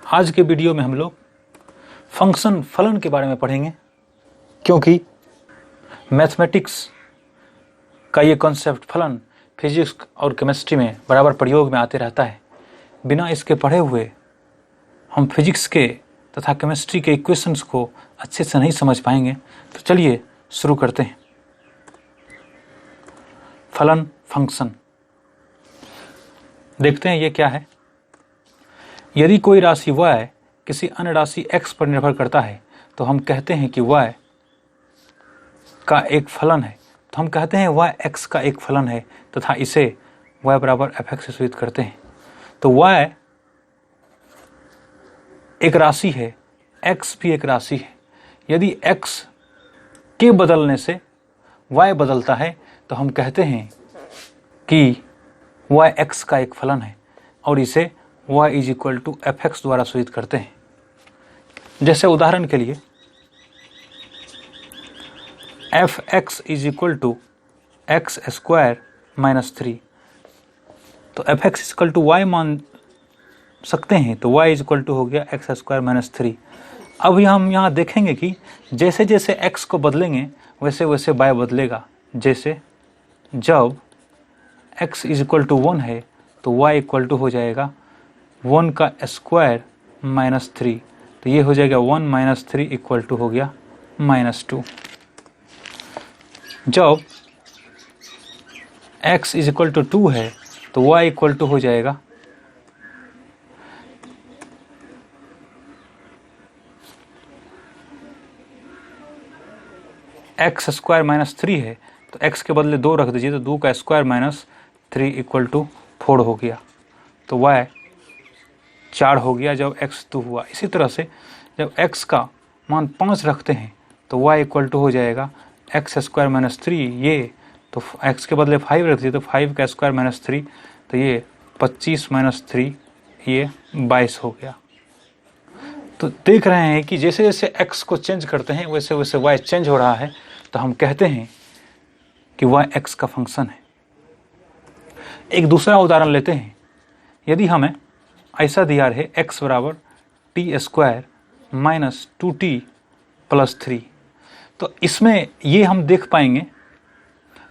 आज के वीडियो में हम लोग फंक्शन फलन के बारे में पढ़ेंगे, क्योंकि मैथमेटिक्स का ये कॉन्सेप्ट फलन फिजिक्स और केमिस्ट्री में बराबर प्रयोग में आते रहता है। बिना इसके पढ़े हुए हम फिजिक्स के तथा केमिस्ट्री के इक्वेशंस को अच्छे से नहीं समझ पाएंगे। तो चलिए शुरू करते हैं। फलन फंक्शन देखते हैं ये क्या है। यदि कोई राशि y किसी अन्य राशि x पर निर्भर करता है तो हम कहते हैं कि y का एक फलन है। तो हम कहते हैं y x का एक फलन है तथा इसे y बराबर fx से सूचित करते हैं। तो y एक राशि है, x भी एक राशि है। यदि x के बदलने से y बदलता है तो हम कहते हैं कि y x का एक फलन है और इसे y = fx द्वारा सूचित करते हैं। जैसे उदाहरण के लिए fx = x² - 3, तो fx = y मान सकते हैं, तो y = हो गया x² - 3। अब हम यहाँ देखेंगे कि जैसे जैसे x को बदलेंगे वैसे वैसे y बदलेगा। जैसे जब x = 1 है तो y = हो जाएगा 1 का स्क्वायर - 3, तो ये हो जाएगा 1 - 3 = हो गया -2। जब x = 2 है तो y = हो जाएगा x² - 3 है तो x के बदले 2 रख दीजिए, तो 2 का स्क्वायर - 3 = 4 हो गया, तो y 4 हो गया जब x 2 हुआ। इसी तरह से जब x का मान 5 रखते हैं तो y = हो जाएगा x² - 3, ये तो x के बदले 5 रख दीजिए, तो 5 का स्क्वायर - 3, तो ये 25 - 3 ये 22 हो गया। तो देख रहे हैं कि जैसे जैसे x को चेंज करते हैं वैसे वैसे y चेंज हो रहा है, तो हम कहते हैं कि y x का फंक्शन है। एक दूसरा उदाहरण लेते हैं। यदि हमें ऐसा दिया रहे x बराबर t² - 2t + 3, तो इसमें ये हम देख पाएंगे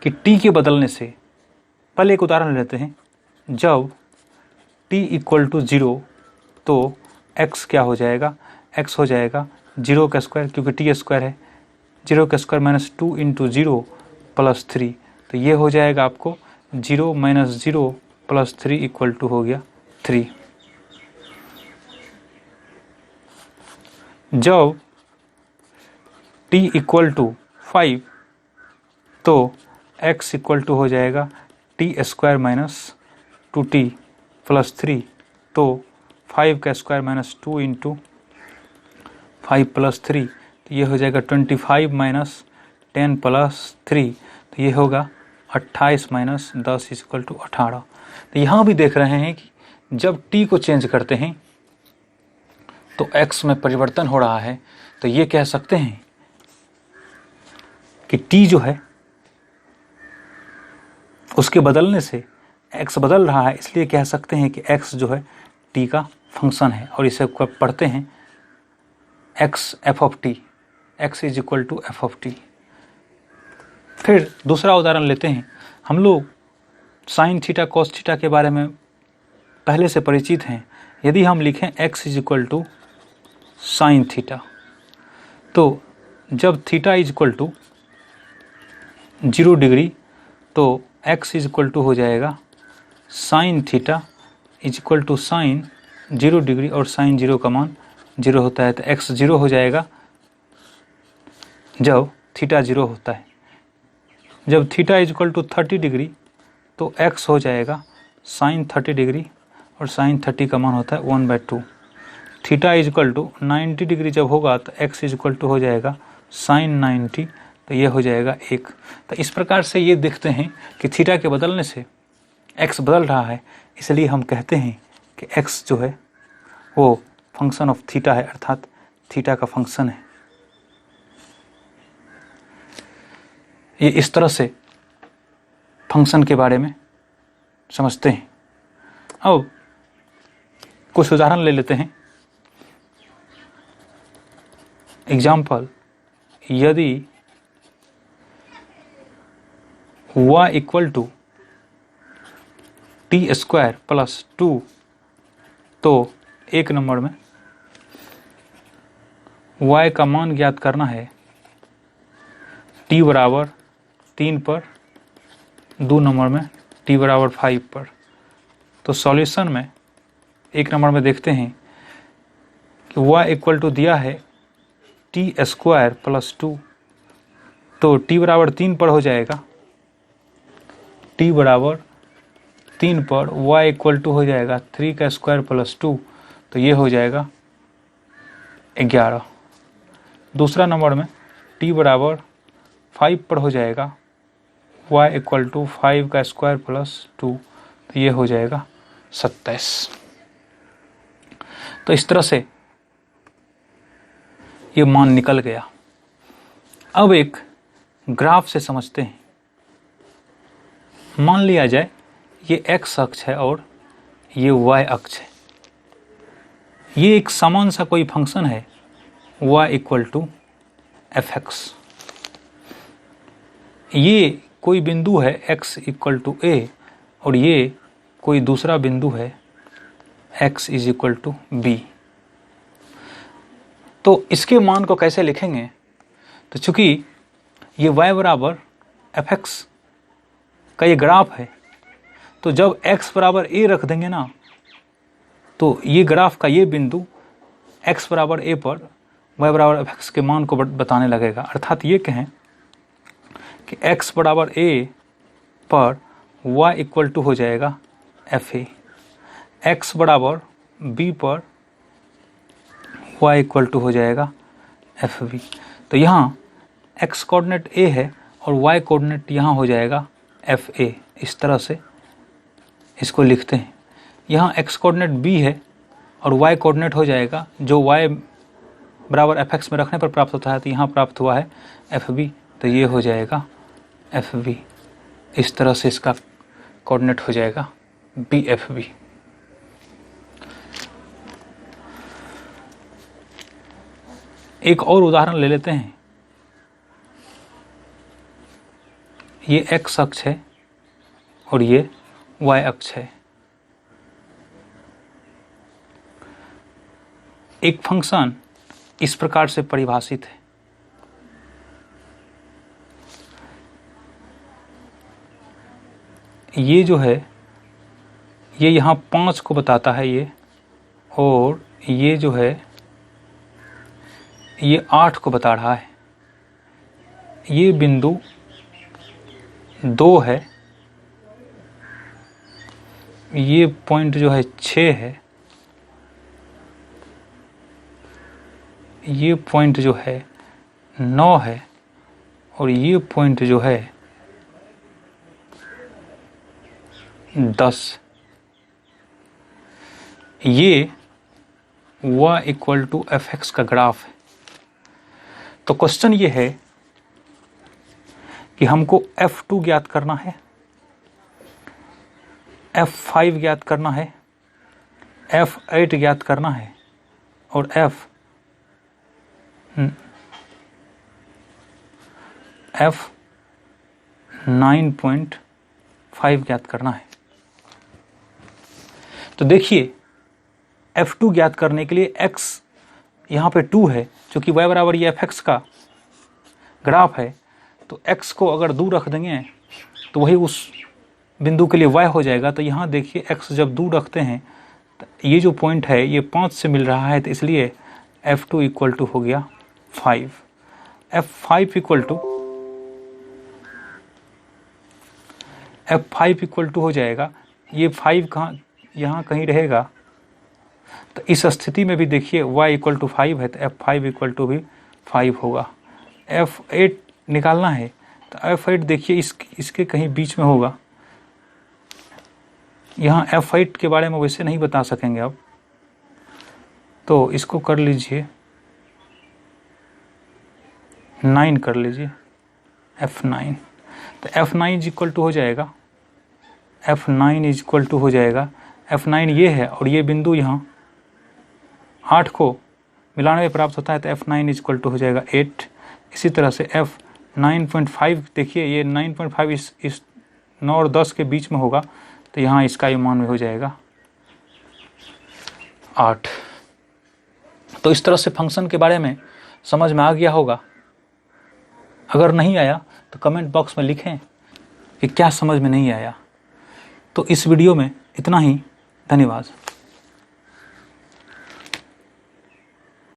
कि t के बदलने से, पहले एक उदाहरण लेते हैं। जब t = 0 तो x क्या हो जाएगा, x हो जाएगा 0 का स्क्वायर, क्योंकि t स्क्वायर है, 0 का स्क्वायर - 2 × 0 + 3, तो ये हो जाएगा आपको 0 - 0 + 3 = हो गया 3। जब t = 5 तो x = हो जाएगा t² - 2t + 3, तो 5 का स्क्वायर - 2 × 5 + 3, तो ये हो जाएगा 25 - 10 + 3, तो ये होगा 28 - 10 = 18। तो यहाँ भी देख रहे हैं कि जब t को चेंज करते हैं तो x में परिवर्तन हो रहा है, तो ये कह सकते हैं कि t जो है उसके बदलने से x बदल रहा है, इसलिए कह सकते हैं कि x जो है t का फंक्शन है, और इसे पढ़ते हैं x f(t), x = f(t). फिर दूसरा उदाहरण लेते हैं। हम लोग sin थीटा cos थीटा के बारे में पहले से परिचित हैं। यदि हम लिखें x = sin थीटा, तो जब थीटा = 0 डिग्री तो x = हो जाएगा sin थीटा = sin 0 डिग्री, और sin 0 का मान 0 होता है, तो x 0 हो जाएगा जब थीटा 0 होता है। जब थीटा = 30 डिग्री तो x हो जाएगा sin 30 डिग्री, और sin 30 का मान होता है 1/2। थीटा = 90 डिग्री जब होगा तो x = हो जाएगा sin 90, तो ये हो जाएगा 1। तो इस प्रकार से ये देखते हैं कि थीटा के बदलने से x बदल रहा है, इसलिए हम कहते हैं कि x जो है वो फंक्शन ऑफ थीटा है, अर्थात थीटा का फंक्शन है। ये इस तरह से फंक्शन के बारे में समझते हैं। अब कुछ उदाहरण ले लेते हैं। एग्जाम्पल, यदि y equal to t square plus 2, तो 1 नंबर में y का मान ज्ञात करना है t बराबर 3 पर, 2 नंबर में t बराबर 5 पर। तो सॉल्यूशन में 1 नंबर में देखते हैं कि y इक्वल टू दिया है टी स्क्वायर प्लस 2, तो t बराबर 3 पर हो जाएगा, t बराबर 3 पर y इक्वल टू हो जाएगा 3 का स्क्वायर प्लस 2, तो ये हो जाएगा 11। दूसरा नंबर में t बराबर 5 पर हो जाएगा y इक्वल टू 5 का स्क्वायर प्लस 2, तो ये हो जाएगा 27। तो इस तरह से ये मान निकल गया। अब एक ग्राफ से समझते हैं। मान लिया जाए ये x अक्ष है और ये y अक्ष है। ये एक समान सा कोई फंक्शन है y इक्वल टू fx। ये कोई बिंदु है x इक्वल टू a और ये कोई दूसरा बिंदु है x is equal to b। तो इसके मान को कैसे लिखेंगे? तो चूंकि ये y बराबर fx का ये ग्राफ है, तो जब x बराबर a रख देंगे ना, तो ये ग्राफ का ये बिंदु x बराबर a पर y बराबर fx के मान को बताने लगेगा। अर्थात ये कहें कि x बराबर a पर y इक्वल टू हो जाएगा fa, x बराबर b पर y इक्वल टू हो जाएगा fb। तो यहाँ x कोऑर्डिनेट a है और y कोऑर्डिनेट यहाँ हो जाएगा fa। इस तरह से इसको लिखते हैं। यहाँ x कोऑर्डिनेट b है और y कोऑर्डिनेट हो जाएगा, जो y बराबर fx में रखने पर प्राप्त होता है, तो यहाँ प्राप्त हुआ है fb, तो ये हो जाएगा fb। इस तरह से इसका कोऑर्डिनेट हो जाएगा bfb। एक और उदाहरण ले लेते हैं। ये x अक्ष है और ये y अक्ष है। एक फंक्शन इस प्रकार से परिभाषित है। ये जो है ये यहाँ 5 को बताता है ये, और ये जो है ये 8 को बता रहा है। ये बिंदु 2 है, ये पॉइंट जो है 6 है, ये पॉइंट जो है 9 है, और ये पॉइंट जो है 10। ये y इक्वल टू fx का ग्राफ है। तो क्वेश्चन ये है कि हमको f2 ज्ञात करना है, f5 ज्ञात करना है, f8 ज्ञात करना है और f9.5 ज्ञात करना है। तो देखिए f2 ज्ञात करने के लिए x यहाँ पे 2 है, क्योंकि y बराबर ये fx का ग्राफ है, तो x को अगर दूर रख देंगे तो वही उस बिंदु के लिए y हो जाएगा। तो यहाँ देखिए x जब दूर रखते हैं तो ये जो पॉइंट है ये 5 से मिल रहा है, तो इसलिए f2 इक्वल टू हो गया 5। f5 इक्वल टू हो जाएगा, ये 5 कहाँ यहाँ कहीं रहेगा। तो इस स्थिति में भी देखिए y इक्वल टू 5 है, तो f5 इक्वल टू भी 5 होगा। f8 निकालना है, तो f8 देखिए इसके कहीं बीच में होगा। यहाँ f8 के बारे में वैसे नहीं बता सकेंगे अब, तो इसको कर लीजिए 9 कर लीजिए, f9। तो f9 इक्वल टू हो जाएगा, f9 इक्वल टू हो जाएगा, f9 ये है और ये बिंदु यहाँ 8 को मिलाने में प्राप्त होता है तो F9 इक्वल टू हो जाएगा 8। इसी तरह से F9.5 देखिए ये 9.5 इस 9 और 10 के बीच में होगा तो यहाँ इसका मान में हो जाएगा 8। तो इस तरह से फंक्शन के बारे में समझ में आ गया होगा। अगर नहीं आया तो कमेंट बॉक्स में लिखें कि क्या समझ में नहीं आया। तो इस वीडियो में इतना ही। धन्यवाद।